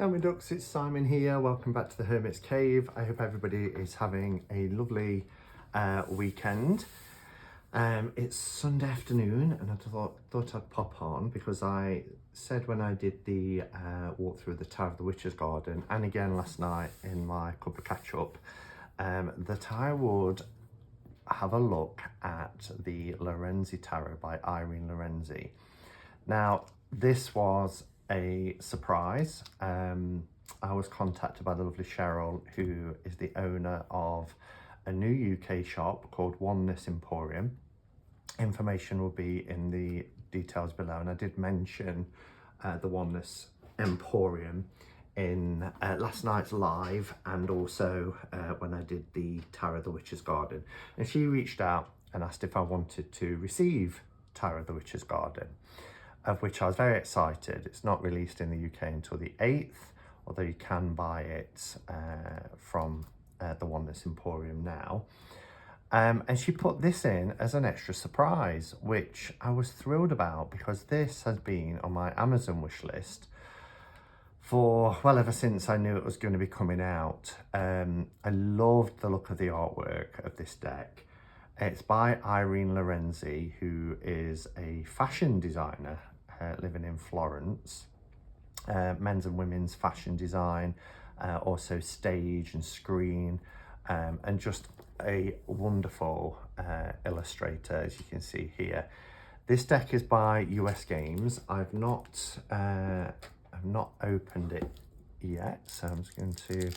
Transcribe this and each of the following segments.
Hello my ducks, it's Simon here. Welcome back to the Hermit's Cave. I hope everybody is having a lovely weekend. It's Sunday afternoon and I thought I'd pop on because I said when I did the walk through the Tower of the Witch's Garden and again last night in my cup of catch up that I would have a look at the Lorenzi Tarot by Irene Lorenzi. Now this was a surprise. I was contacted by the lovely Cheryl, who is the owner of a new UK shop called Oneness Emporium. Information will be in the details below, and I did mention the Oneness Emporium in last night's live and also when I did the Tarot of the Witch's Garden, and she reached out and asked if I wanted to receive Tarot of the Witch's Garden, of which I was very excited. It's not released in the UK until the 8th, although you can buy it from the Oneness Emporium now. And she put this in as an extra surprise, which I was thrilled about because this has been on my Amazon wish list for, well, ever since I knew it was going to be coming out. I loved the look of the artwork of this deck. It's by Irene Lorenzi, who is a fashion designer living in Florence, men's and women's fashion design, also stage and screen, and just a wonderful illustrator, as you can see here. This deck is by US Games. I've not opened it yet, so I'm just going to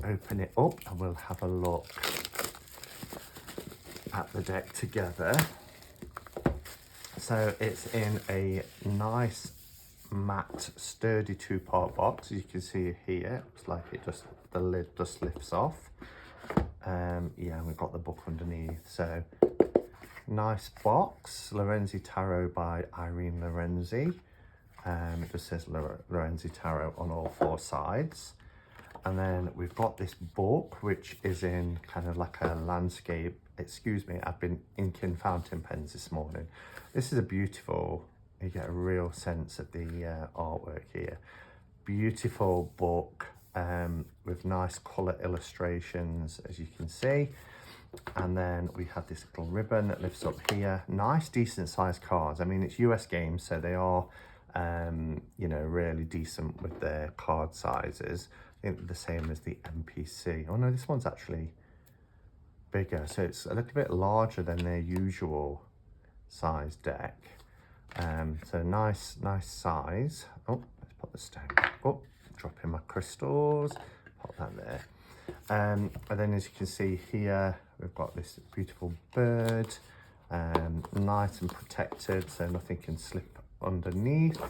open it up and we'll have a look at the deck together. So it's in a nice matte sturdy 2-part box, as you can see here. It's like the lid just lifts off. Yeah, and we've got the book underneath. So nice box. Lorenzi Tarot by Irene Lorenzi. It just says Lorenzi Tarot on all 4 sides. And then we've got this book, which is in kind of like a landscape. Excuse me, I've been inking fountain pens this morning. This is a beautiful, you get a real sense of the artwork here. Beautiful book with nice colour illustrations, as you can see. And then we have this little ribbon that lifts up here. Nice, decent sized cards. I mean, it's US Games, so they are, you know, really decent with their card sizes. I think the same as the MPC. Oh no, this one's actually bigger, so it's a little bit larger than their usual size deck. So nice size. Oh, let's put this down. Oh, dropping my crystals. Put that there. And then, as you can see here, we've got this beautiful bird, nice and protected, so nothing can slip underneath.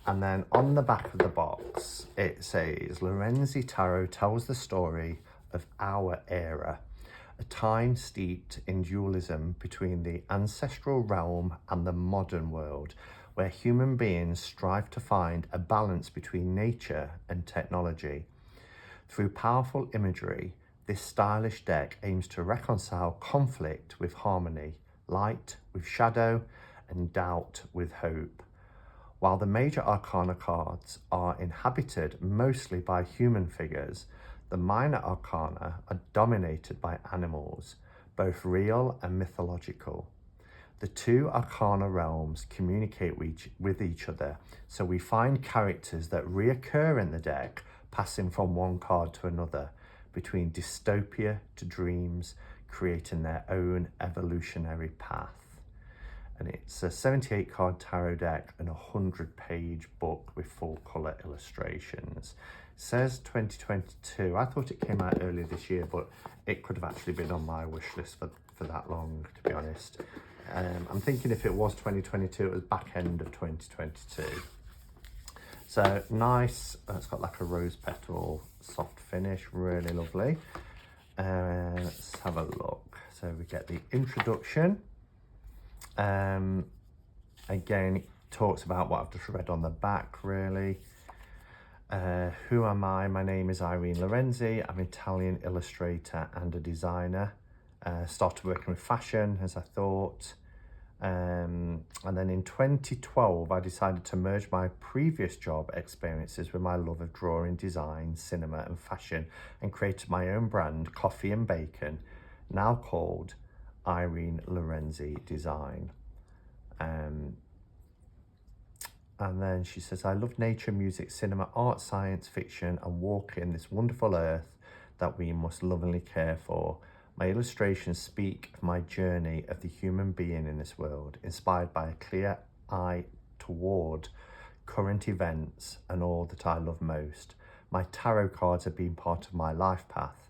And then on the back of the box, it says, Lorenzi Tarot tells the story of our era, a time steeped in dualism between the ancestral realm and the modern world, where human beings strive to find a balance between nature and technology. Through powerful imagery, this stylish deck aims to reconcile conflict with harmony, light with shadow, and doubt with hope. While the major arcana cards are inhabited mostly by human figures, the minor arcana are dominated by animals, both real and mythological. The 2 arcana realms communicate with each other, so we find characters that reoccur in the deck, passing from one card to another, between dystopia to dreams, creating their own evolutionary path. And it's a 78 card tarot deck and a 100-page book with full colour illustrations. It says 2022. I thought it came out earlier this year, but it could have actually been on my wish list for that long, to be honest. I'm thinking if it was 2022, it was back end of 2022. So nice. It's got like a rose petal soft finish, really lovely. Let's have a look. So we get the introduction. Again, it talks about what I've just read on the back, really. Who am I? My name is Irene Lorenzi. I'm an Italian illustrator and a designer. Started working with fashion, as I thought. And then in 2012, I decided to merge my previous job experiences with my love of drawing, design, cinema and fashion, and created my own brand, Coffee and Bacon, now called Irene Lorenzi Design. And then she says, I love nature, music, cinema, art, science, fiction, and walk in this wonderful earth that we must lovingly care for. My illustrations speak of my journey of the human being in this world, inspired by a clear eye toward current events and all that I love most. My tarot cards have been part of my life path.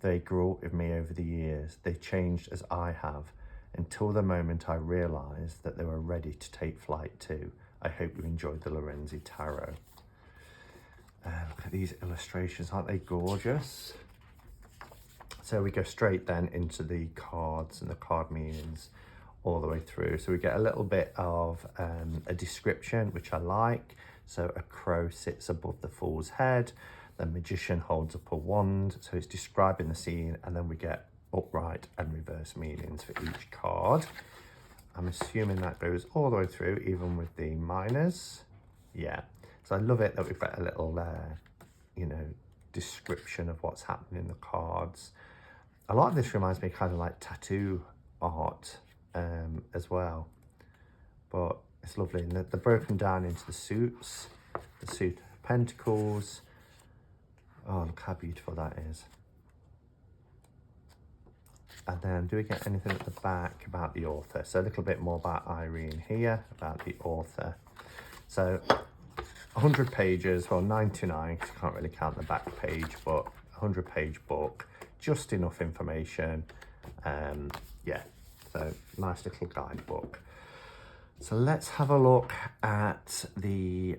They grew up with me over the years. They changed as I have, until the moment I realised that they were ready to take flight too. I hope you enjoyed the Lorenzi Tarot. Look at these illustrations, aren't they gorgeous? So we go straight then into the cards and the card meanings all the way through. So we get a little bit of a description, which I like. So a crow sits above the fool's head. The magician holds up a wand. So it's describing the scene, and then we get upright and reverse meanings for each card. I'm assuming that goes all the way through, even with the minors. Yeah. So I love it that we've got a little, description of what's happening in the cards. A lot of this reminds me kind of like tattoo art as well, but it's lovely. And they're broken down into the suits, the suit of pentacles. Oh, look how beautiful that is. And then do we get anything at the back about the author? So a little bit more about Irene here, about the author. So 100 pages, well 99, because you can't really count the back page, but 100-page book. Just enough information. Yeah, so nice little guidebook. So let's have a look at the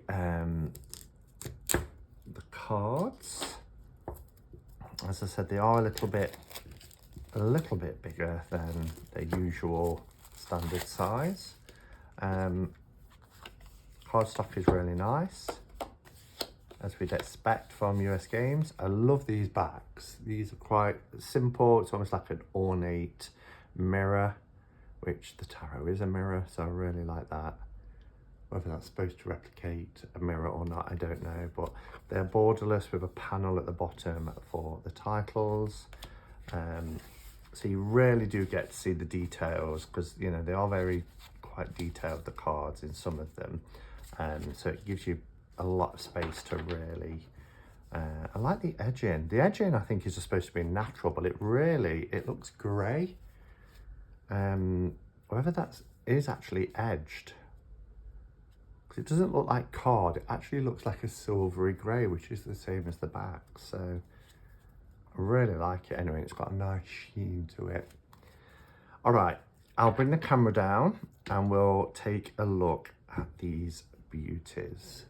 cards. As I said, they are a little bit bigger than their usual standard size. Cardstock is really nice, as we'd expect from US Games. I love these backs. These are quite simple. It's almost like an ornate mirror, which the tarot is a mirror, so I really like that. Whether that's supposed to replicate a mirror or not, I don't know, but they're borderless with a panel at the bottom for the titles. So you really do get to see the details, because they are quite detailed, the cards in some of them. So it gives you a lot of space to really, I like the edging. The edging I think is supposed to be natural, but it looks grey. Whether that is actually edged, because it doesn't look like card, it actually looks like a silvery grey, which is the same as the back. So I really like it. Anyway, it's got a nice sheen to it. All right, I'll bring the camera down and we'll take a look at these beauties.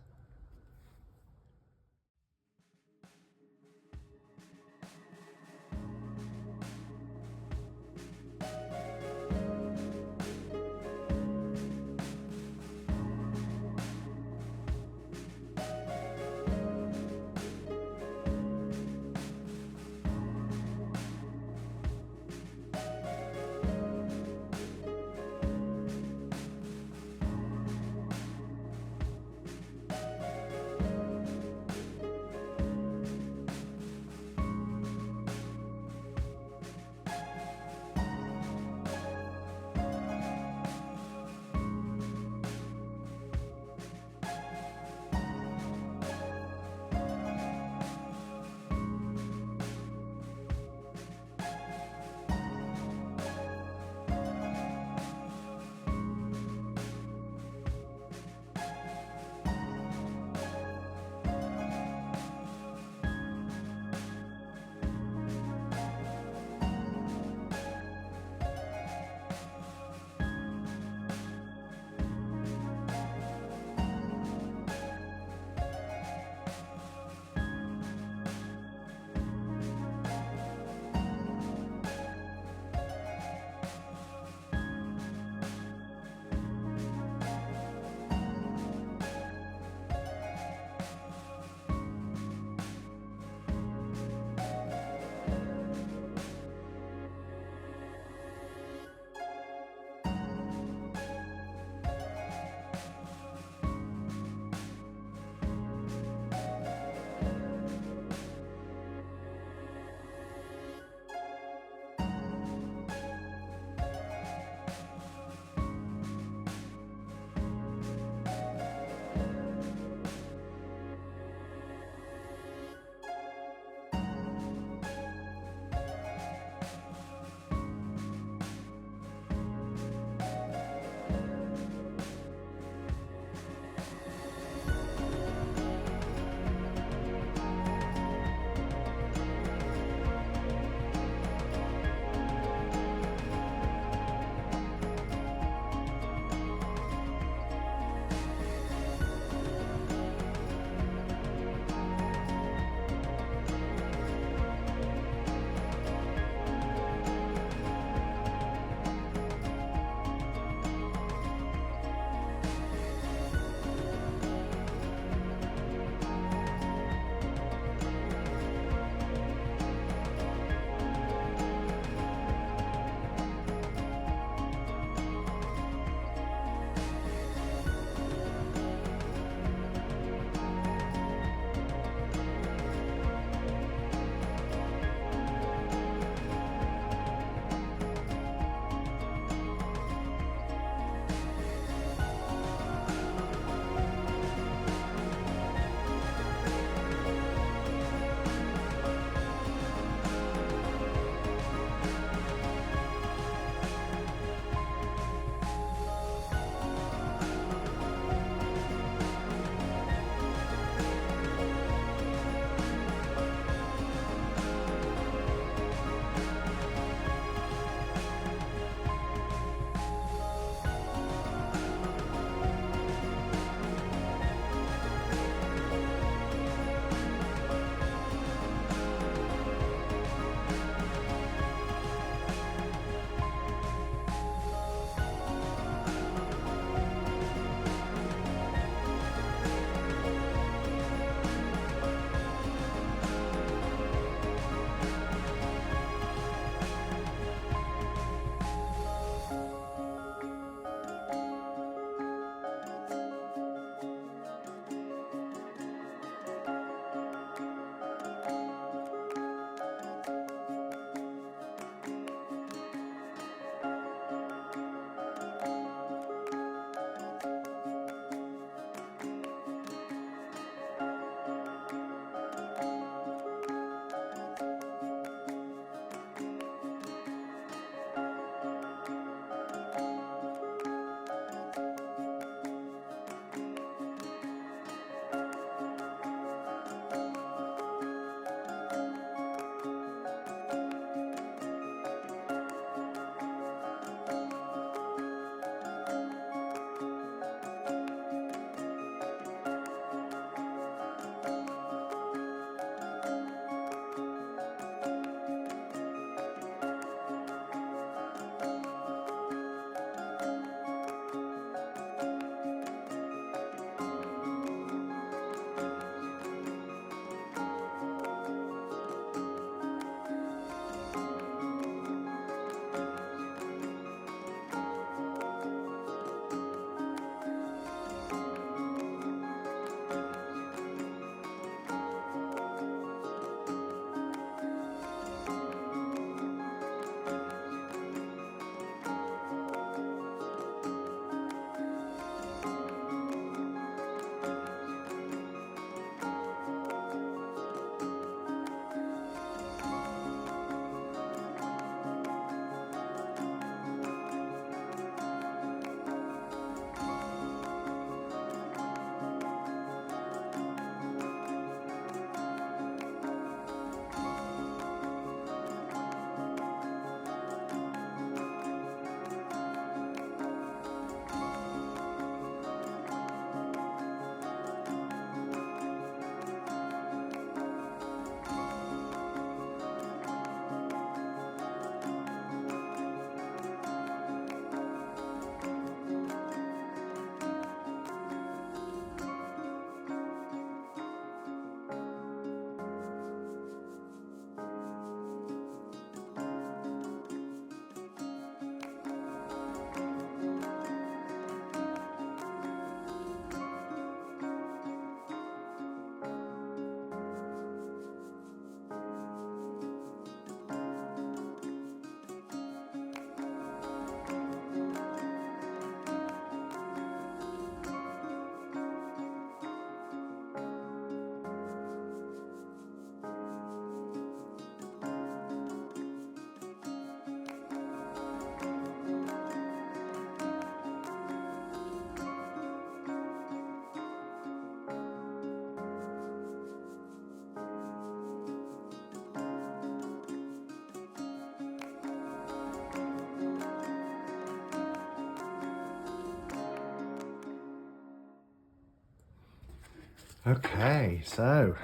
Okay, so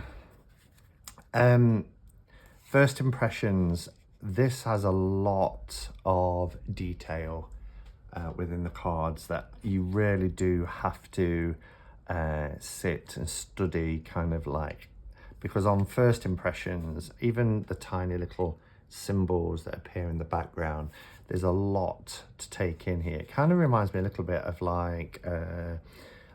first impressions. This has a lot of detail within the cards that you really do have to sit and study, kind of like, because on first impressions, even the tiny little symbols that appear in the background, there's a lot to take in here. It kind of reminds me a little bit of like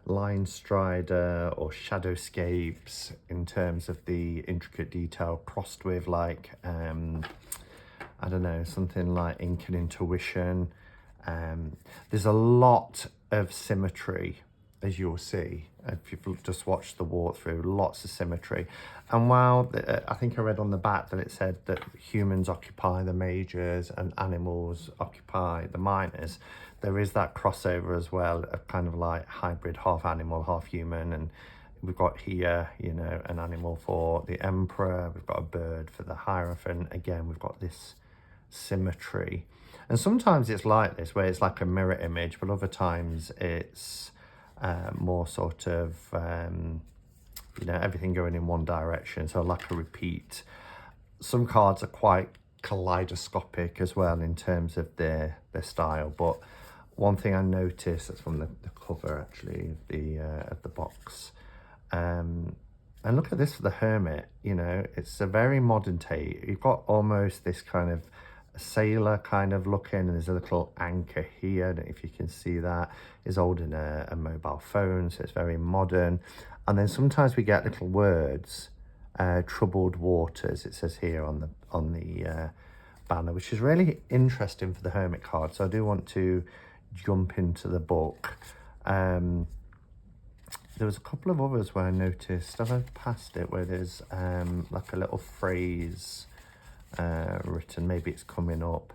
Line Strider or Shadowscapes in terms of the intricate detail, crossed with like I don't know, something like Ink and Intuition. There's a lot of symmetry, as you'll see if you've just watched the walkthrough. Lots of symmetry. And while I think I read on the back that it said that humans occupy the majors and animals occupy the minors, there is that crossover as well, of kind of like hybrid, half animal, half human. And we've got here, you know, an animal for the emperor, we've got a bird for the hierophant. Again, we've got this symmetry. And sometimes it's like this, where it's like a mirror image, but other times it's more sort of, you know, everything going in one direction, so like a repeat. Some cards are quite kaleidoscopic as well in terms of their style, but one thing I noticed, that's from the cover actually, of the box, and look at this for the Hermit, you know, it's a very modern take. You've got almost this kind of sailor kind of looking, and there's a little anchor here. I don't know if you can see that. Is holding a mobile phone, so it's very modern. And then sometimes we get little words, troubled waters, it says here on the banner, which is really interesting for the Hermit card. So I do want to jump into the book. There was a couple of others where I noticed, I've passed it, where there's like a little phrase written, maybe it's coming up.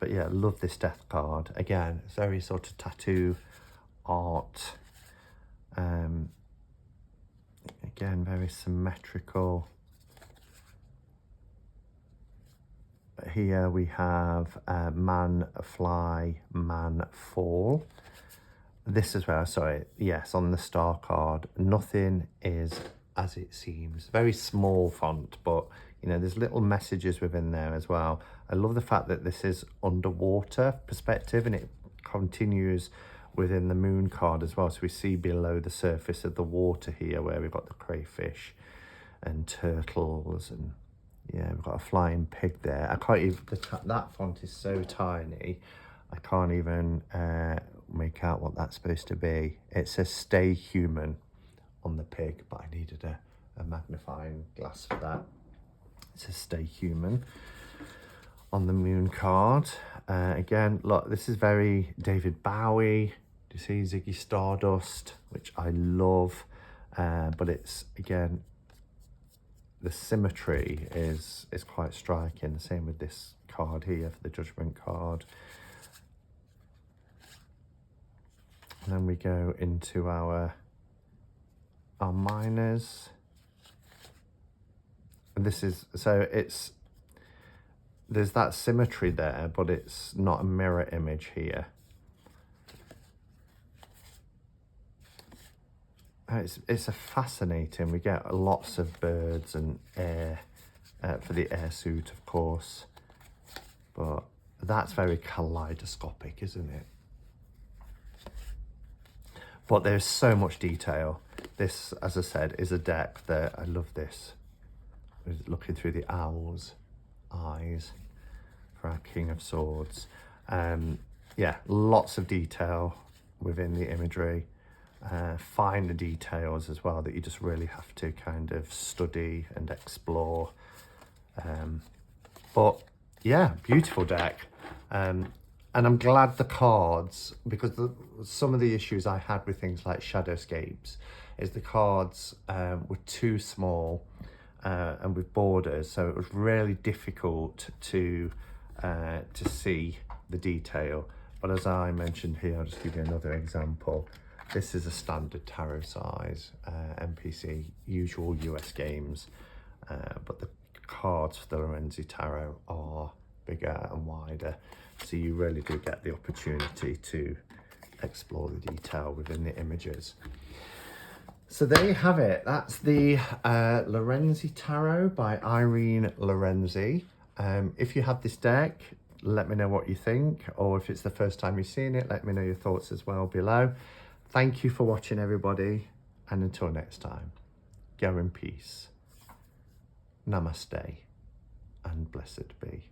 But yeah, love this death card. Again, it's very sort of tattoo art. Again, very symmetrical. Here we have man fly, man fall. This is where, sorry, yes, on the star card, nothing is as it seems. Very small font, but you know, there's little messages within there as well. I love the fact that this is underwater perspective, and it continues within the moon card as well. So we see below the surface of the water here, where we've got the crayfish and turtles, and yeah, we've got a flying pig there. I can't even, that font is so tiny, I can't even make out what that's supposed to be. It says stay human on the pig, but I needed a magnifying glass for that. It says stay human on the moon card. Again, look, this is very David Bowie. Do you see Ziggy Stardust, which I love, but it's, again, the symmetry is quite striking. The same with this card here for the Judgment card. And then we go into our minors. And this is, so it's, there's that symmetry there, but it's not a mirror image here. It's a fascinating, we get lots of birds and air for the air suit, of course, but that's very kaleidoscopic, isn't it? But there's so much detail. This, as I said, is a deck that, I love this. Looking through the owl's eyes for our King of Swords. Yeah, lots of detail within the imagery. Finer details as well that you just really have to kind of study and explore. But yeah, beautiful deck. And I'm glad the cards, because some of the issues I had with things like Shadowscapes is the cards were too small and with borders, so it was really difficult to see the detail. But as I mentioned here, I'll just give you another example. This is a standard tarot size NPC, usual US games, but the cards for the Lorenzi tarot are bigger and wider, so you really do get the opportunity to explore the detail within the images. So there you have it. That's the Lorenzi Tarot by Irene Lorenzi. If you have this deck, let me know what you think, or if it's the first time you've seen it, let me know your thoughts as well below. Thank you for watching, everybody, and until next time, go in peace. Namaste and blessed be.